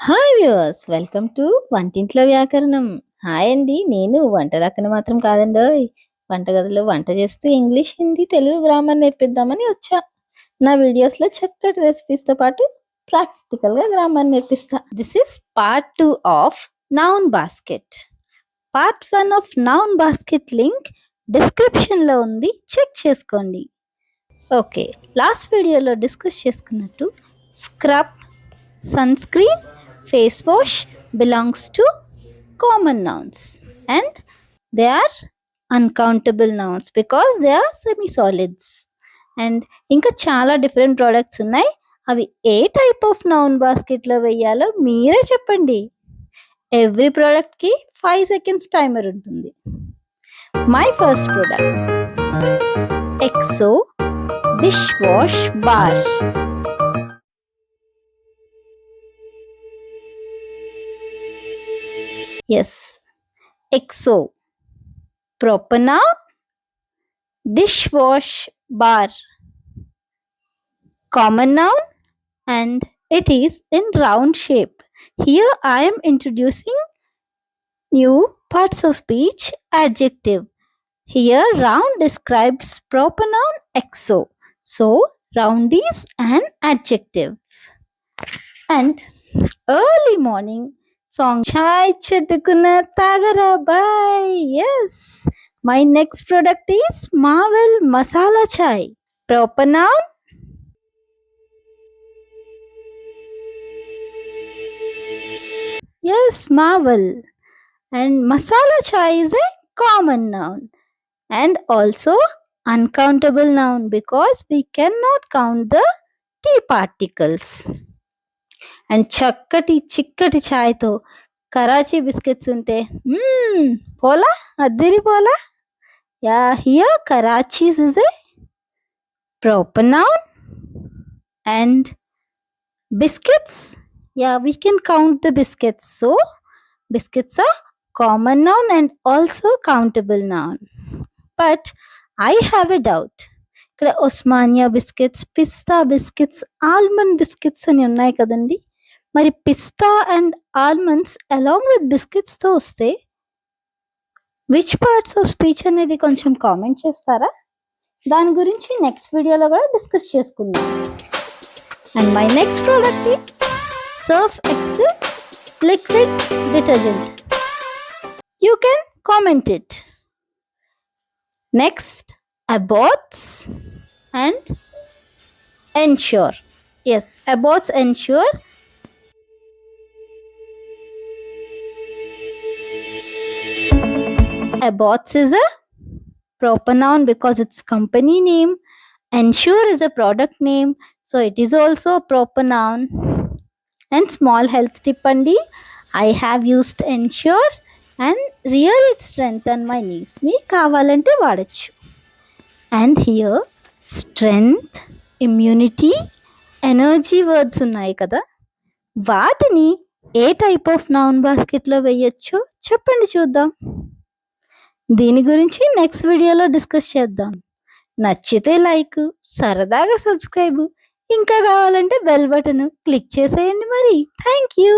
Hi viewers, welcome to వంటింట్లో వ్యాకరణం. Hi అండి, నేను వంట దక్కన మాత్రం కాదండోయ్. వంటగదిలో వంట చేస్తూ ఇంగ్లీష్, హిందీ, తెలుగు గ్రామర్ నేర్పిద్దామని వచ్చా. నా వీడియోస్లో చక్కటి రెసిపీస్తో పాటు ప్రాక్టికల్గా గ్రామర్ నేర్పిస్తా. This is part 2 of noun basket. Part 1 of noun basket link డిస్క్రిప్షన్లో ఉంది, చెక్ చేసుకోండి. ఓకే, లాస్ట్ వీడియోలో డిస్కస్ చేసుకున్నట్టు scrub, sunscreen, face wash belongs to common nouns and they are uncountable nouns because they are semi-solids. And ఇంకా చాలా different products ఉన్నాయి. అవి ఏ type of noun బాస్కెట్లో వేయాలో మీరే చెప్పండి. ఎవ్రీ ప్రోడక్ట్కి 5 seconds టైమర్ ఉంటుంది. My first product exo dish wash bar. Yes, exo, proper noun, dishwash bar, common noun, and it is in round shape. Here I am introducing new parts of speech adjective. Here round describes proper noun exo. So round is an adjective. And early morning song chai chetukuna tagara bye. Yes, my next product is Marvel masala chai. Proper noun yes, Marvel. And masala chai is a common noun and also uncountable noun because we cannot count the T particles. And చక్కటి చిక్కటి ఛాయ్తో Karachi biscuits ఉంటే పోలా అద్దిరి పోలా. Yeah, here Karachis is a proper noun and biscuits, yeah we can count the biscuits. So biscuits are common noun and also countable noun. But I have a doubt. ఇక్కడ Osmania biscuits, పిస్తా biscuits, almond biscuits అని ఉన్నాయి కదండి. మరి pista and almonds along with బిస్కెట్స్తో వస్తే which parts of speech అనేది కొంచెం కామెంట్ చేస్తారా? దాని గురించి నెక్స్ట్ వీడియోలో కూడా డిస్కస్ చేసుకుందాం. And my next product is Surf Excel liquid detergent. You can comment it. Next Abbott's and Ensure. Yes, Abbott's Ensure. Abbots is a proper noun because it's company name. Ensure is a product name, so it is also a proper noun. And small health tip andi, I have used Ensure and really it strengthened my knees. Me kavalante vaadachu. And here strength, immunity, energy words ఉన్నాయి కదా, వాటిని ఏ type of noun బాస్కెట్లో వేయొచ్చో చెప్పండి చూద్దాం. దీని గురించి next వీడియోలో discuss చేద్దాం. నచ్చితే లైక్, సరదాగా సబ్స్క్రైబ్, ఇంకా కావాలంటే బెల్ బటన్ క్లిక్ చేసేయండి మరి. Thank you.